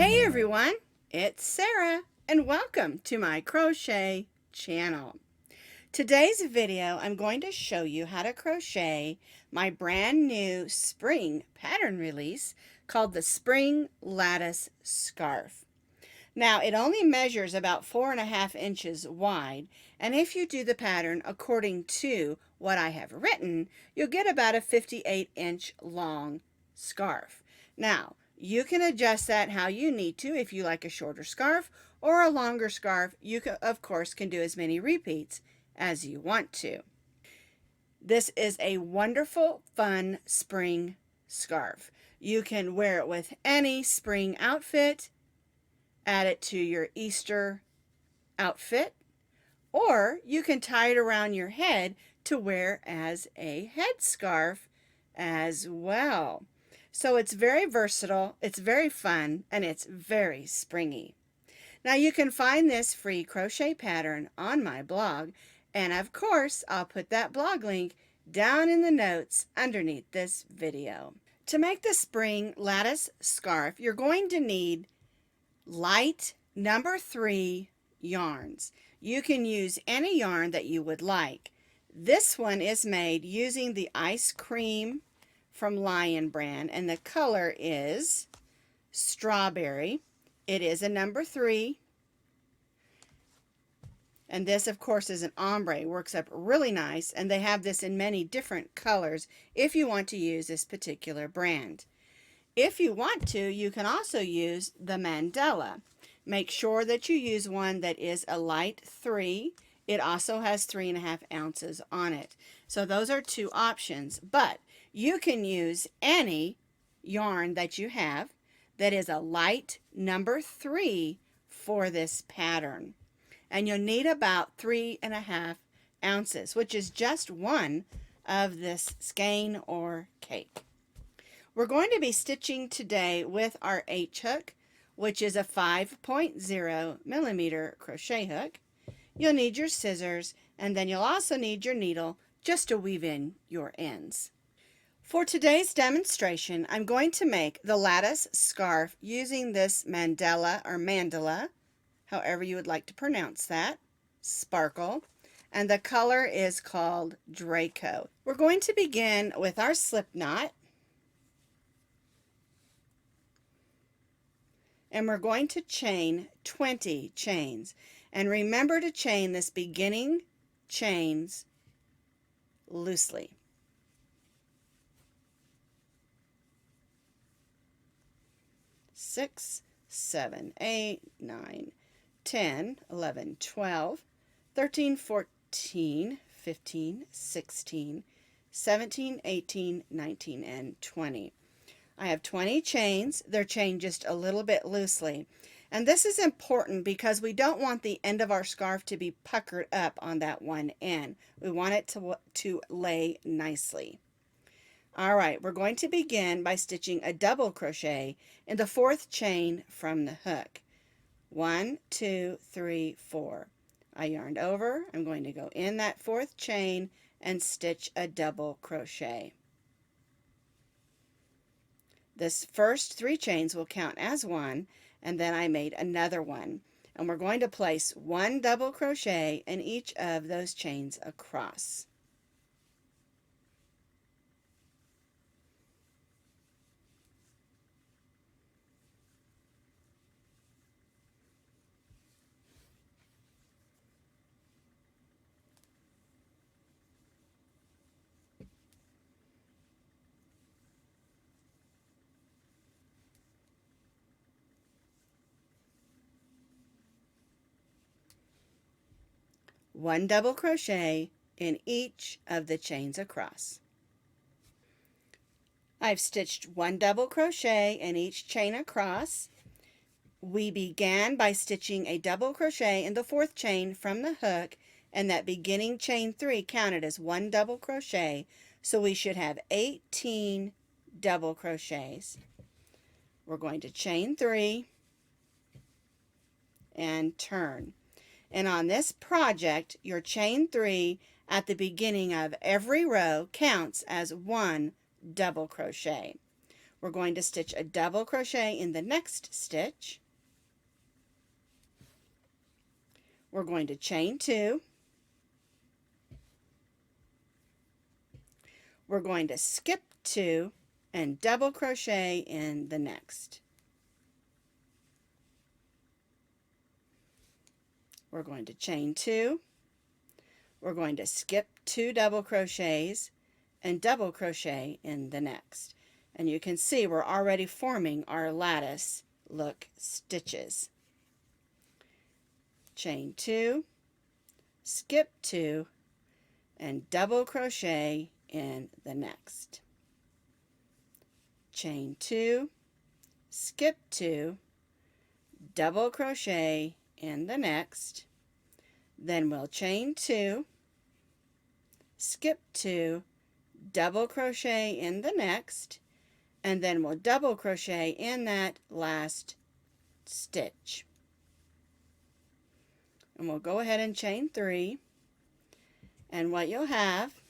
Hey everyone, it's Sarah and welcome to my crochet channel. Today's video I'm going to show you how to crochet my brand new spring pattern release called the Spring Lattice Scarf. Now it only measures about 4.5 inches wide, and if you do the pattern according to what I have written, you'll get about a 58-inch long scarf. Now you can adjust that how you need to. If you like a shorter scarf or a longer scarf, you can, of course, can do as many repeats as you want to. This is a wonderful, fun spring scarf. You can wear it with any spring outfit, add it to your Easter outfit, or you can tie it around your head to wear as a headscarf as well. So it's very versatile, it's very fun, and it's very springy. Now you can find this free crochet pattern on my blog, and of course I'll put that blog link down in the notes underneath this video. To make the Spring Lattice Scarf, you're going to need light number 3 yarns. You can use any yarn that you would like. This one is made using the Ice Cream from Lion brand, and the color is strawberry. It is a number 3, and this of course is an ombre. Works up really nice, and they have this in many different colors if you want to use this particular brand. If you want to, you can also use the Mandala. Make sure that you use one that is a light 3. It also has 3.5 ounces on it. So those are 2 options, but you can use any yarn that you have that is a light number 3 for this pattern. And you'll need about 3.5 ounces, which is just one of this skein or cake. We're going to be stitching today with our H-hook, which is a 5.0 millimeter crochet hook. You'll need your scissors, and then you'll also need your needle just to weave in your ends. For today's demonstration, I'm going to make the lattice scarf using this Mandala, however you would like to pronounce that, sparkle, and the color is called Draco. We're going to begin with our slip knot, and we're going to chain 20 chains. And remember to chain this beginning chains loosely. 6, 7, 8, 9, 10, 11, 12, 13, 14, 15, 16, 17, 18, 19, and 20. I have 20 chains. They're chained just a little bit loosely. And this is important because we don't want the end of our scarf to be puckered up on that one end. We want it to lay nicely. All right, we're going to begin by stitching a double crochet in the 4th chain from the hook. 1, 2, 3, 4. I yarned over. I'm going to go in that 4th chain and stitch a double crochet. This first 3 chains will count as one, and then I made another one. And we're going to place 1 double crochet in each of those chains across. One double crochet in each of the chains across. I've stitched 1 double crochet in each chain across. We began by stitching a double crochet in the 4th chain from the hook, and that beginning chain 3 counted as 1 double crochet, so we should have 18 double crochets. We're going to chain 3 and turn. And on this project, your chain 3 at the beginning of every row counts as 1 double crochet. we're going to stitch a double crochet in the next stitch. We're going to chain 2. We're going to skip 2 and double crochet in the next. We're going to chain 2. We're going to skip 2 double crochets and double crochet in the next. And you can see we're already forming our lattice look stitches. Chain 2, skip 2, and double crochet in the next. Chain 2, skip 2, double crochet in the next. Then we'll chain 2, skip 2, double crochet in the next, and then we'll double crochet in that last stitch. And we'll go ahead and chain 3, and what you'll have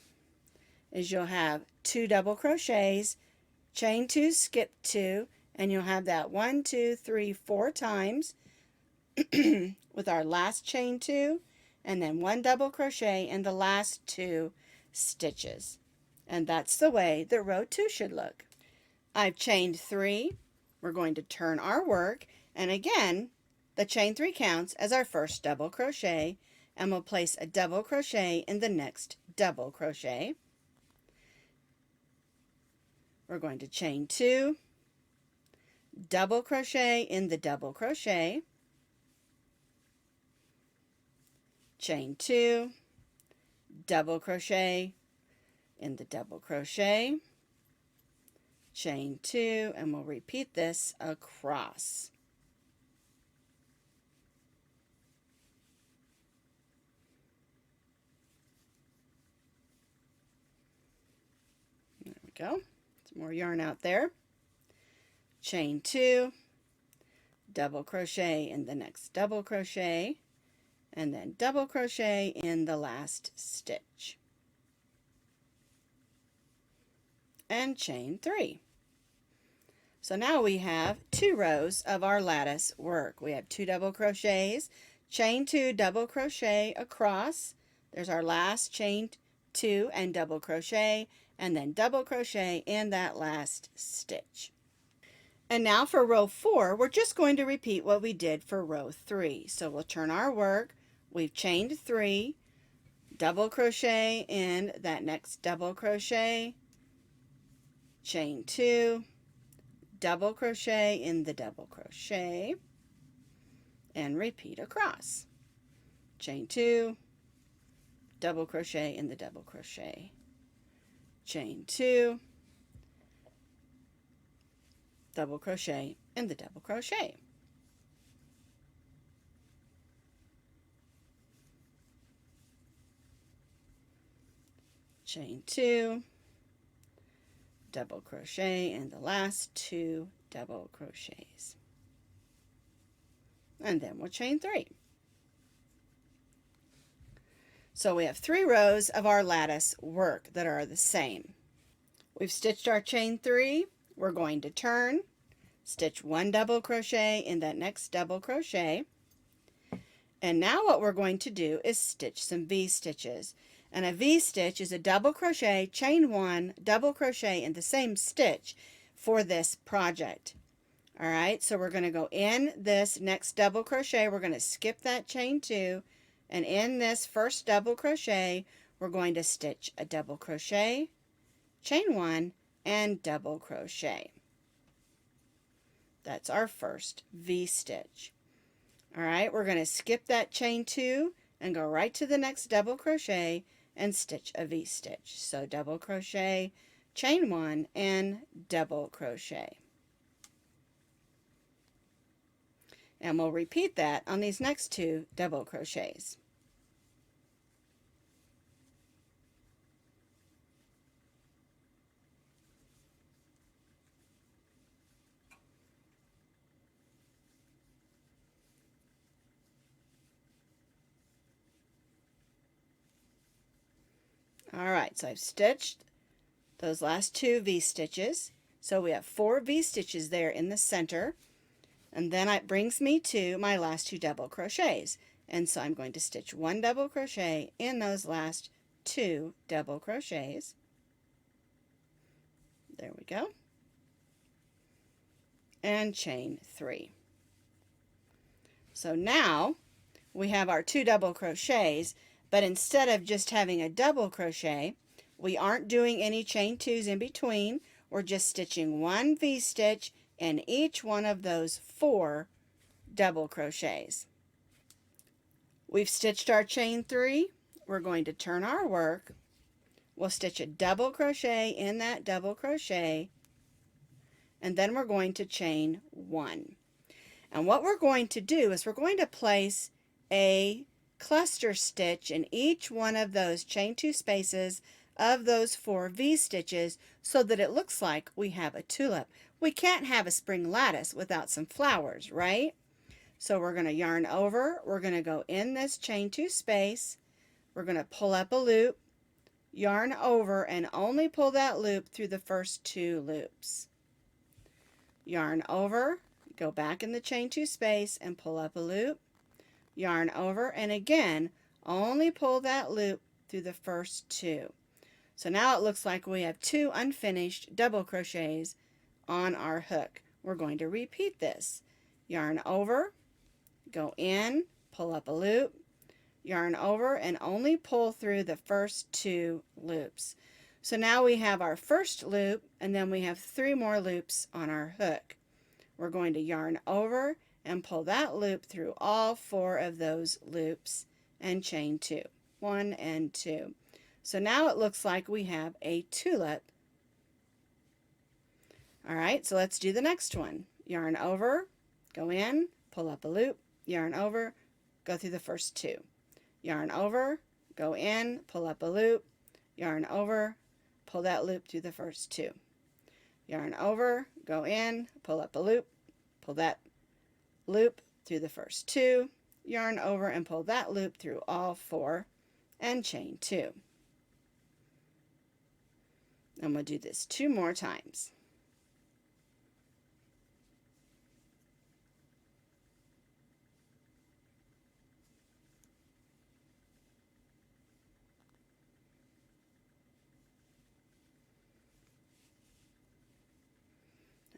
is you'll have 2 double crochets, chain 2, skip 2, and you'll have that 1, 2, 3, 4 times with our last chain 2, and then 1 double crochet in the last 2 stitches. And that's the way that row 2 should look. I've chained 3. We're going to turn our work, and again, the chain 3 counts as our first double crochet, and we'll place a double crochet in the next double crochet. We're going to chain 2, double crochet in the double crochet, chain 2, double crochet in the double crochet, chain 2, and we'll repeat this across. There we go. Some more yarn out there. Chain 2, double crochet in the next double crochet, and then double crochet in the last stitch. And chain 3. So now we have 2 rows of our lattice work. We have 2 double crochets, chain 2, double crochet across. There's our last chain 2 and double crochet, and then double crochet in that last stitch. And now for row 4, we're just going to repeat what we did for row 3. So we'll turn our work. We've chained 3, double crochet in that next double crochet, chain 2, double crochet in the double crochet, and repeat across. Chain 2, double crochet in the double crochet, chain 2, double crochet in the double crochet. Chain 2, double crochet in the last 2 double crochets. And then we'll chain 3. So we have 3 rows of our lattice work that are the same. We've stitched our chain 3. We're going to turn, stitch 1 double crochet in that next double crochet. And now what we're going to do is stitch some V-stitches. And a V-stitch is a double crochet, chain 1, double crochet in the same stitch for this project. Alright, so we're going to go in this next double crochet, we're going to skip that chain 2, and in this first double crochet, we're going to stitch a double crochet, chain 1, and double crochet. That's our first V-stitch. Alright, we're going to skip that chain 2 and go right to the next double crochet and stitch a V-stitch. So double crochet, chain 1, and double crochet. And we'll repeat that on these next 2 double crochets. Alright, so I've stitched those last 2 V-stitches, So we have 4 V-stitches there in the center, and then it brings me to my last 2 double crochets. And so I'm going to stitch 1 double crochet in those last 2 double crochets. There we go. And chain 3. So now we have our 2 double crochets, but instead of just having a double crochet, we aren't doing any chain 2s in between. We're just stitching 1 V-stitch in each one of those 4 double crochets. We've stitched our chain 3. We're going to turn our work. We'll stitch a double crochet in that double crochet, and then we're going to chain 1. And what we're going to do is we're going to place a cluster stitch in each one of those chain 2 spaces of those 4 V-stitches so that it looks like we have a tulip. We can't have a spring lattice without some flowers, right? So we're going to yarn over, we're going to go in this chain 2 space, we're going to pull up a loop, yarn over, and only pull that loop through the first 2 loops. Yarn over, go back in the chain 2 space and pull up a loop, yarn over, and again only pull that loop through the first 2. So now it looks like we have 2 unfinished double crochets on our hook. We're going to repeat this. Yarn over, go in, pull up a loop, yarn over, and only pull through the first 2 loops. So now we have our first loop, and then we have 3 more loops on our hook. We're going to yarn over and pull that loop through all 4 of those loops and chain 2. 1 and 2. So now it looks like we have a tulip. Alright, so let's do the next one. Yarn over, go in, pull up a loop, yarn over, go through the first 2. Yarn over, go in, pull up a loop, yarn over, pull that loop through the first 2. Yarn over, go in, pull up a loop, pull that loop through the first 2, yarn over and pull that loop through all 4 and chain 2. And we'll do this 2 more times.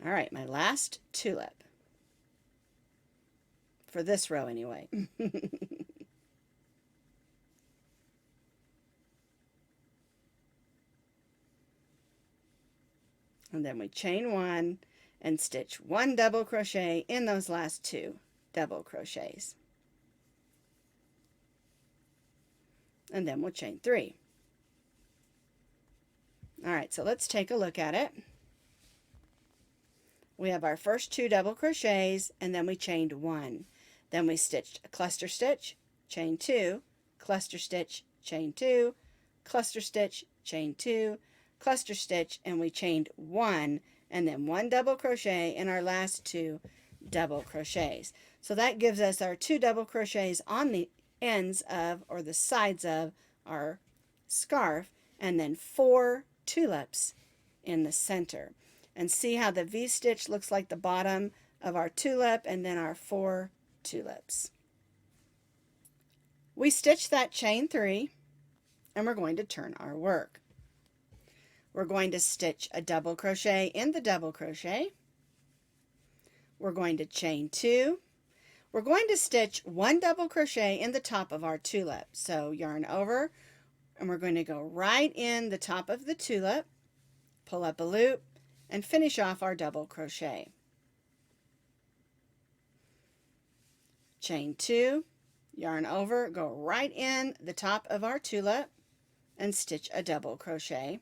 All right, my last tulip. For this row anyway. And then we chain 1 and stitch 1 double crochet in those last 2 double crochets. And then we'll chain 3. All right, so let's take a look at it. We have our first 2 double crochets, and then we chained 1. Then we stitched a cluster stitch, chain 2, cluster stitch, chain 2, cluster stitch, chain 2, cluster stitch, and we chained 1, and then 1 double crochet in our last 2 double crochets. So that gives us our 2 double crochets on the ends of, or the sides of, our scarf, and then 4 tulips in the center. And see how the V-stitch looks like the bottom of our tulip, and then our 4 tulips. We stitch that chain 3, and we're going to turn our work. We're going to stitch a double crochet in the double crochet. We're going to chain 2. We're going to stitch 1 double crochet in the top of our tulip. So yarn over, and we're going to go right in the top of the tulip, pull up a loop, and finish off our double crochet. Chain 2, yarn over, go right in the top of our tulip, and stitch a double crochet.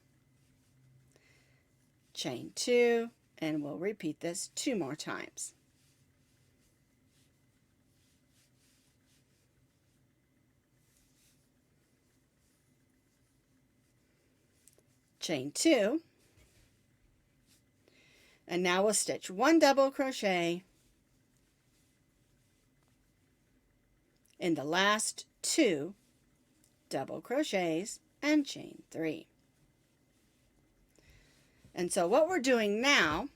Chain 2, and we'll repeat this 2 more times. Chain 2, and now we'll stitch 1 double crochet in the last 2 double crochets and chain 3. And so what we're doing now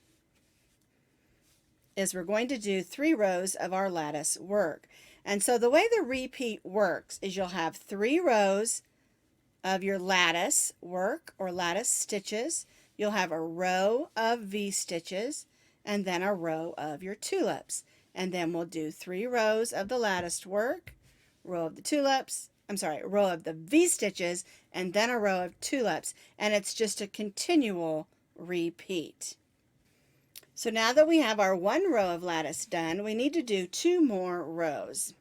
is we're going to do 3 rows of our lattice work. And so the way the repeat works is you'll have 3 rows of your lattice work or lattice stitches. You'll have a row of V-stitches and then a row of your tulips. And then we'll do 3 rows of the latticed work, row of the tulips, row of the V-stitches, and then a row of tulips. And it's just a continual repeat. So now that we have our 1 row of lattice done, we need to do 2 more rows.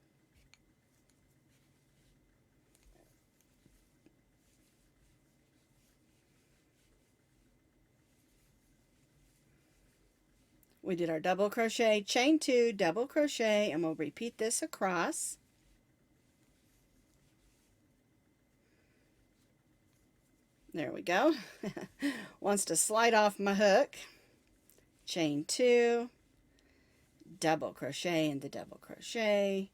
We did our double crochet, chain 2, double crochet, and we'll repeat this across. There we go. Wants to slide off my hook. Chain 2, double crochet in the double crochet,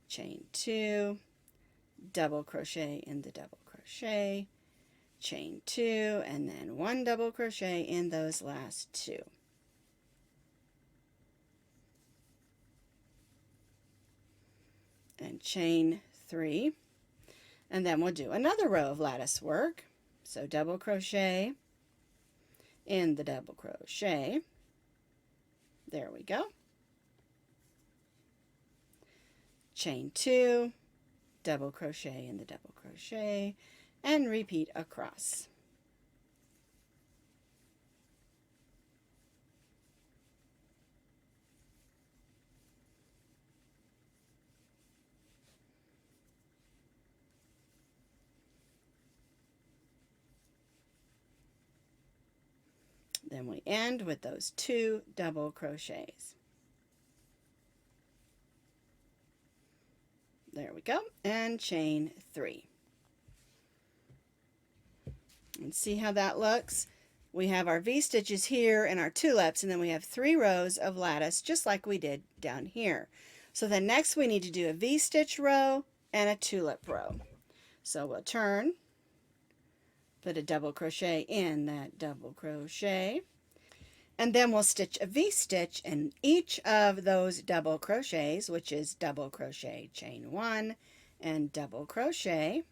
chain 2, double crochet in the double crochet, chain 2, and then 1 double crochet in those last 2. And chain 3, and then we'll do another row of lattice work. So double crochet in the double crochet. There we go. Chain 2, double crochet in the double crochet, and repeat across. Then we end with those 2 double crochets. There we go, and chain 3. And see how that looks? We have our V-stitches here and our tulips, and then we have 3 rows of lattice just like we did down here. So then next we need to do a V-stitch row and a tulip row. So we'll turn, put a double crochet in that double crochet, and then we'll stitch a V-stitch in each of those double crochets, which is double crochet, chain 1, and double crochet.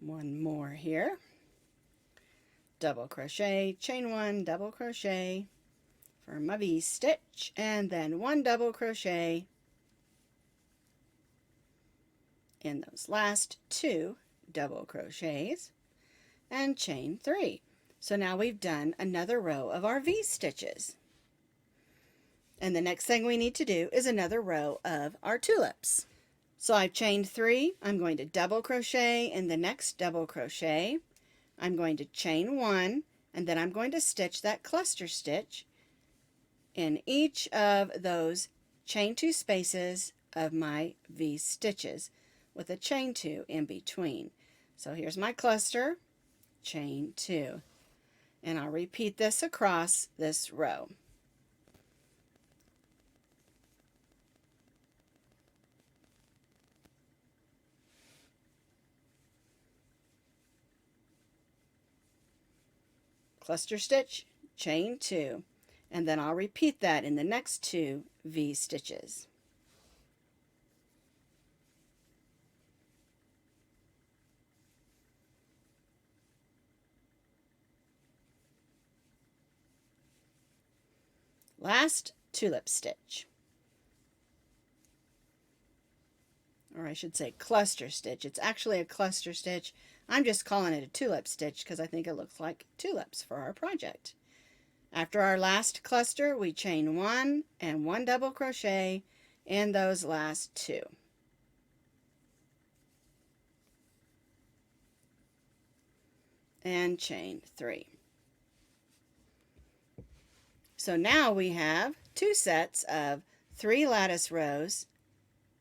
One more here. Double crochet, chain 1, double crochet for my V-stitch, and then 1 double crochet in those last 2 double crochets, and chain 3. So now we've done another row of our V-stitches. And the next thing we need to do is another row of our tulips. So I've chained 3. I'm going to double crochet in the next double crochet. I'm going to chain 1, and then I'm going to stitch that cluster stitch in each of those chain 2 spaces of my V stitches with a chain 2 in between. So here's my cluster, chain 2, and I'll repeat this across this row. Cluster stitch, chain 2, and then I'll repeat that in the next 2 V stitches. Last tulip stitch, or I should say cluster stitch. It's actually a cluster stitch. I'm just calling it a tulip stitch because I think it looks like tulips for our project. After our last cluster, we chain 1 and 1 double crochet in those last 2. And chain 3. So now we have 2 sets of 3 lattice rows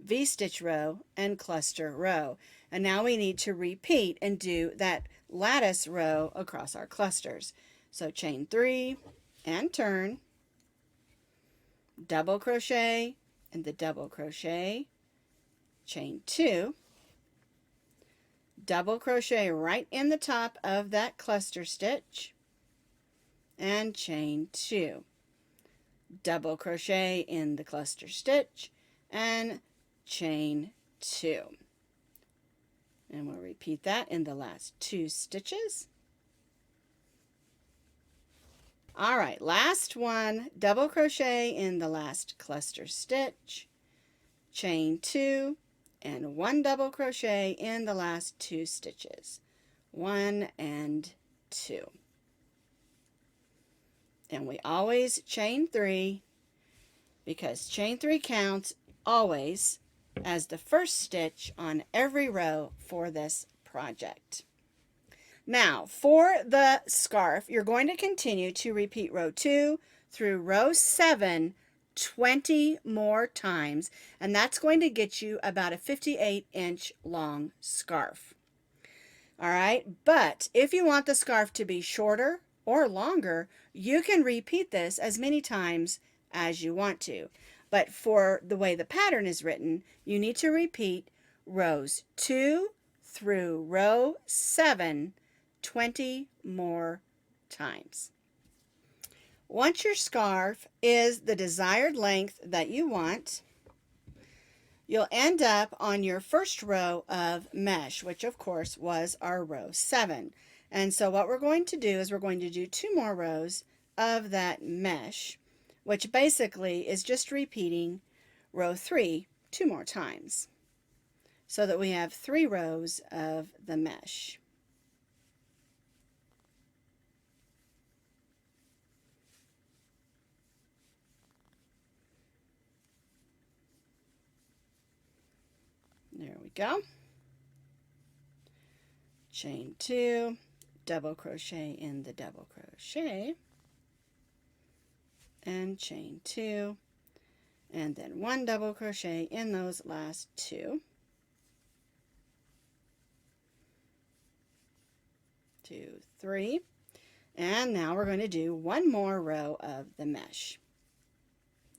V-stitch row, and cluster row. And now we need to repeat and do that lattice row across our clusters. So chain 3 and turn, double crochet in the double crochet, chain 2, double crochet right in the top of that cluster stitch, and chain 2, double crochet in the cluster stitch, and chain 2. And we'll repeat that in the last 2 stitches. All right, last one, double crochet in the last cluster stitch, chain 2, and 1 double crochet in the last 2 stitches, 1 and 2. And we always chain 3 because chain 3 counts always as the first stitch on every row for this project. Now, for the scarf, you're going to continue to repeat row 2 through row 7 20 more times, and that's going to get you about a 58-inch long scarf. All right, but if you want the scarf to be shorter or longer, you can repeat this as many times as you want to. But for the way the pattern is written, you need to repeat rows 2 through row 7 20 more times. Once your scarf is the desired length that you want, you'll end up on your first row of mesh, which of course was our row 7. And so what we're going to do is we're going to do 2 more rows of that mesh, which basically is just repeating row 3 2 more times, so that we have 3 rows of the mesh. There we go. Chain 2, double crochet in the double crochet, and chain 2, and then 1 double crochet in those last 2, 2, 3, and now we're going to do 1 more row of the mesh.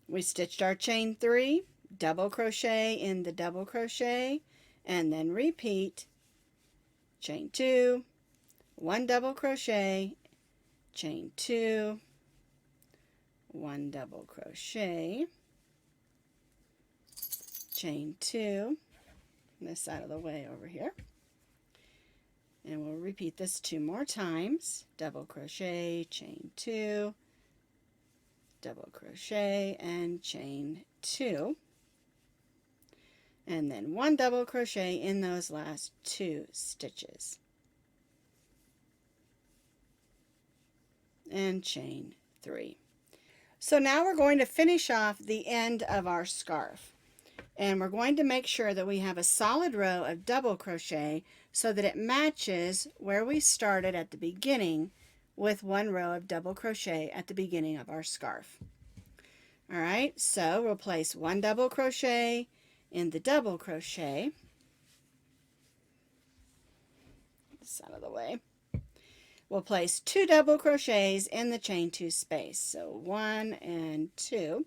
We stitched our chain 3, double crochet in the double crochet, and then repeat chain 2, 1 double crochet, chain 2, 1 double crochet, chain 2, this side of the way over here, and we'll repeat this 2 more times, double crochet, chain 2, double crochet, and chain 2, and then 1 double crochet in those last 2 stitches, and chain 3. So now we're going to finish off the end of our scarf, and we're going to make sure that we have a solid row of double crochet so that it matches where we started at the beginning with 1 row of double crochet at the beginning of our scarf. All right, so we'll place 1 double crochet in the double crochet, this out of the way. We'll place 2 double crochets in the chain 2 space, so 1 and 2,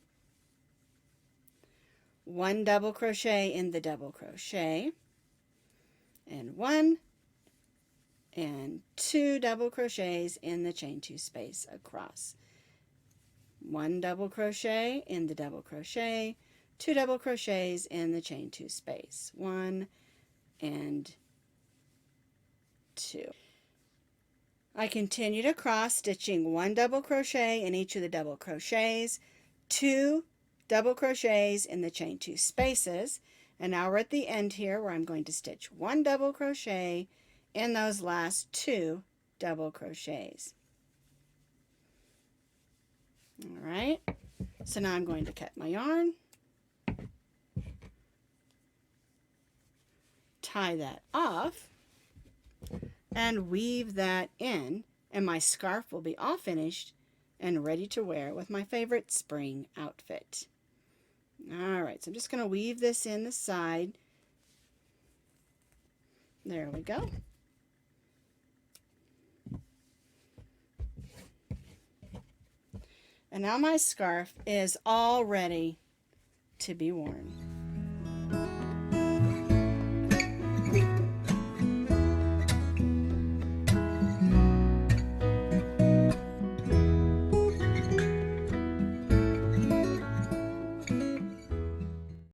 1 double crochet in the double crochet, and 1 and 2 double crochets in the chain 2 space across. 1 double crochet in the double crochet, 2 double crochets in the chain 2 space, 1 and 2. I continued across, stitching 1 double crochet in each of the double crochets, 2 double crochets in the chain 2 spaces, and now we're at the end here where I'm going to stitch 1 double crochet in those last 2 double crochets. All right, so now I'm going to cut my yarn, tie that off, and weave that in, and my scarf will be all finished and ready to wear with my favorite spring outfit. All right, so I'm just going to weave this in the side. There we go. And now my scarf is all ready to be worn.